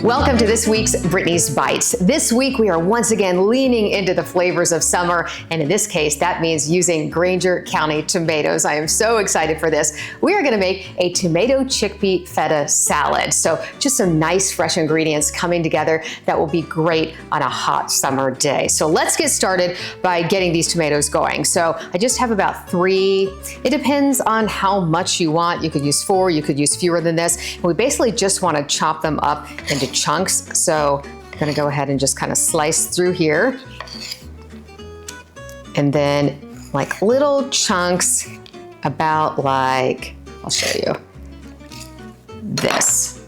Welcome to this week's Brittany's Bites. This week we are once again leaning into the flavors of summer, and in this case that means using Grainger County tomatoes. I am so excited for this. We are going to make a tomato chickpea feta salad. So just some nice fresh ingredients coming together that will be great on a hot summer day. So let's get started by getting these tomatoes going. So I just have about 3. It depends on how much you want. You could use 4, you could use fewer than this. And we basically just want to chop them up into chunks. So I'm gonna go ahead and just kind of slice through here. And then like little chunks about like, I'll show you, this.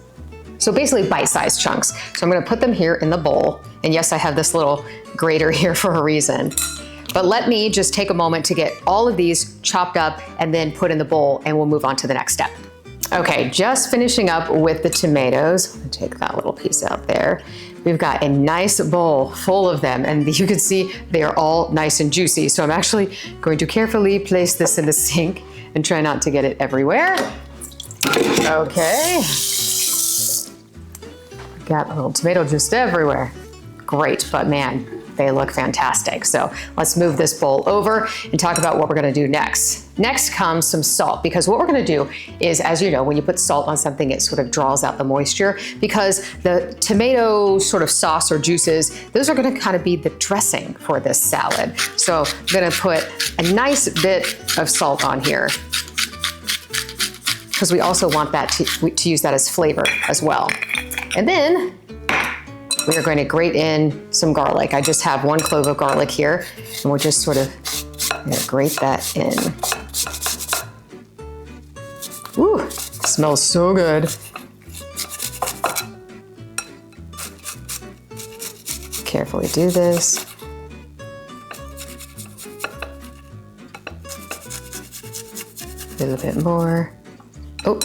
So basically bite-sized chunks. So I'm gonna put them here in the bowl. And yes, I have this little grater here for a reason. But let me just take a moment to get all of these chopped up and then put in the bowl, and we'll move on to the next step. Okay, just finishing up with the tomatoes. I'll take that little piece out there. We've got a nice bowl full of them, and you can see they are all nice and juicy. So I'm actually going to carefully place this in the sink and try not to get it everywhere. Okay. Got a little tomato just everywhere. Great, but man, they look fantastic. So let's move this bowl over and talk about what we're gonna do next. Next comes some salt, because what we're gonna do is, as you know, when you put salt on something, it sort of draws out the moisture, because the tomato sort of sauce or juices, those are gonna kind of be the dressing for this salad. So I'm gonna put a nice bit of salt on here, because we also want that to use that as flavor as well. And then we are going to grate in some garlic. I just have 1 clove of garlic here, and we'll just sort of grate that in. Ooh, smells so good. Carefully do this. A little bit more. Oh,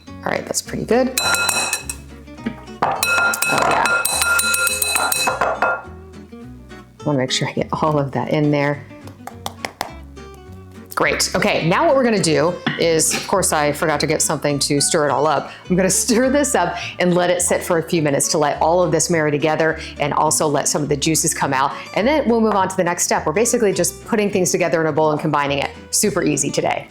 all right, that's pretty good. I want to make sure I get all of that in there. Great. Okay, now what we're going to do is, of course, I forgot to get something to stir it all up. I'm going to stir this up and let it sit for a few minutes to let all of this marry together and also let some of the juices come out. And then we'll move on to the next step. We're basically just putting things together in a bowl and combining it. Super easy today.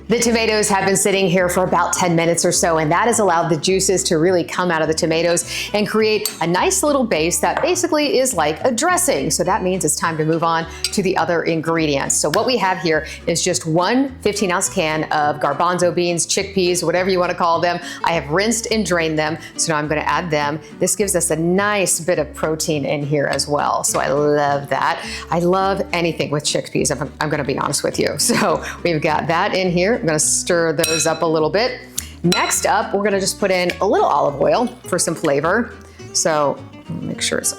The tomatoes have been sitting here for about 10 minutes or so, and that has allowed the juices to really come out of the tomatoes and create a nice little base that basically is like a dressing. So that means it's time to move on to the other ingredients. So what we have here is just 1 15-ounce can of garbanzo beans, chickpeas, whatever you want to call them. I have rinsed and drained them, so now I'm going to add them. This gives us a nice bit of protein in here as well. So I love that. I love anything with chickpeas, I'm going to be honest with you. So we've got that in here. I'm gonna stir those up a little bit. Next up, we're gonna just put in a little olive oil for some flavor. So make sure it's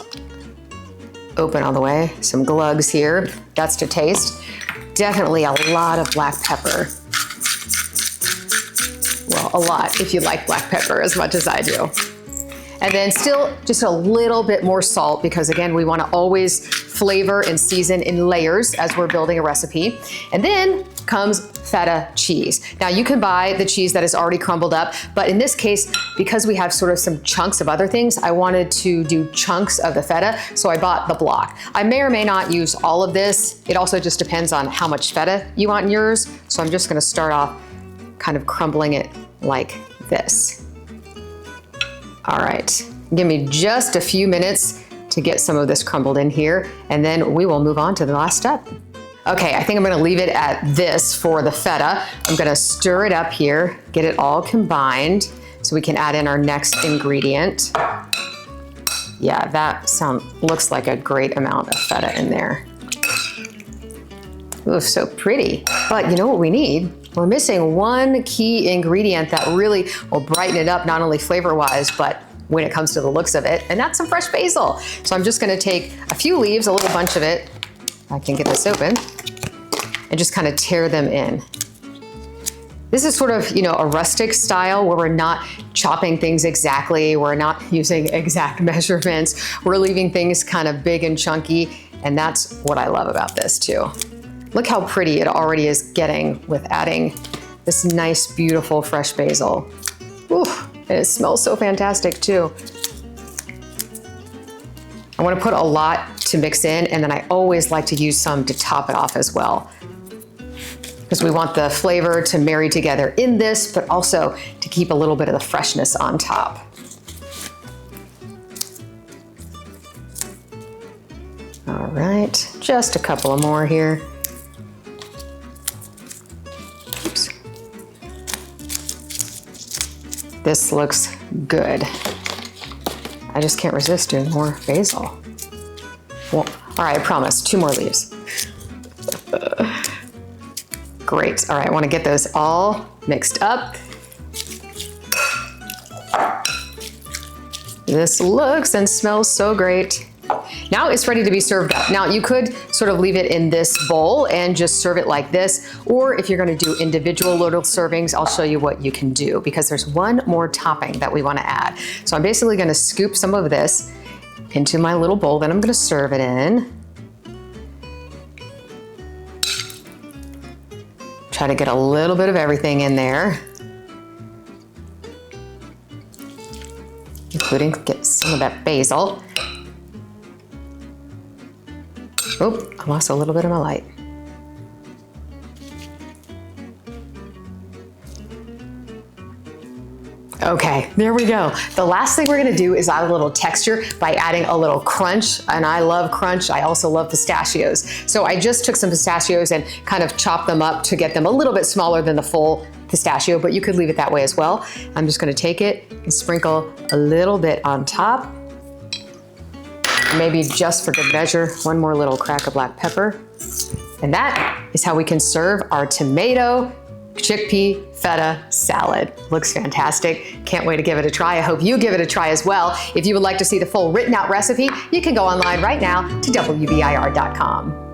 open all the way. Some glugs here, that's to taste. Definitely a lot of black pepper. Well, a lot if you like black pepper as much as I do. And then still just a little bit more salt, because again, we want to always flavor and season in layers as we're building a recipe. And then comes feta cheese. Now you can buy the cheese that is already crumbled up, but in this case, because we have sort of some chunks of other things, I wanted to do chunks of the feta, so I bought the block. I may or may not use all of this. It also just depends on how much feta you want in yours. So I'm just gonna start off kind of crumbling it like this. All right, give me just a few minutes to get some of this crumbled in here, and then we will move on to the last step. Okay, I think I'm gonna leave it at this for the feta. I'm gonna stir it up here, get it all combined, so we can add in our next ingredient. Yeah, that looks like a great amount of feta in there. Ooh, so pretty. But you know what we need? We're missing 1 key ingredient that really will brighten it up, not only flavor-wise, but when it comes to the looks of it, and that's some fresh basil. So I'm just gonna take a few leaves, a little bunch of it, I can get this open, and just kind of tear them in. This is sort of, a rustic style where we're not chopping things exactly, we're not using exact measurements, we're leaving things kind of big and chunky, and that's what I love about this too. Look how pretty it already is getting with adding this nice, beautiful fresh basil. Ooh, and it smells so fantastic too. I want to put a lot to mix in, and then I always like to use some to top it off as well, because we want the flavor to marry together in this, but also to keep a little bit of the freshness on top. All right, just a couple of more here. Oops. This looks good. I just can't resist doing more basil. Well, all right, I promise, 2 more leaves. Great, all right, I wanna get those all mixed up. This looks and smells so great. Now it's ready to be served up. Now you could sort of leave it in this bowl and just serve it like this, or if you're gonna do individual little servings, I'll show you what you can do, because there's one more topping that we wanna add. So I'm basically gonna scoop some of this into my little bowl that I'm gonna serve it in. Try to get a little bit of everything in there, including get some of that basil. Oh, I lost a little bit of my light. Okay, there we go. The last thing we're gonna do is add a little texture by adding a little crunch, and I love crunch. I also love pistachios. So I just took some pistachios and kind of chopped them up to get them a little bit smaller than the full pistachio, but you could leave it that way as well. I'm just gonna take it and sprinkle a little bit on top. Maybe just for good measure, one more little crack of black pepper. And that is how we can serve our tomato chickpea feta salad. Looks fantastic. Can't wait to give it a try. I hope you give it a try as well. If you would like to see the full written out recipe, you can go online right now to WBIR.com.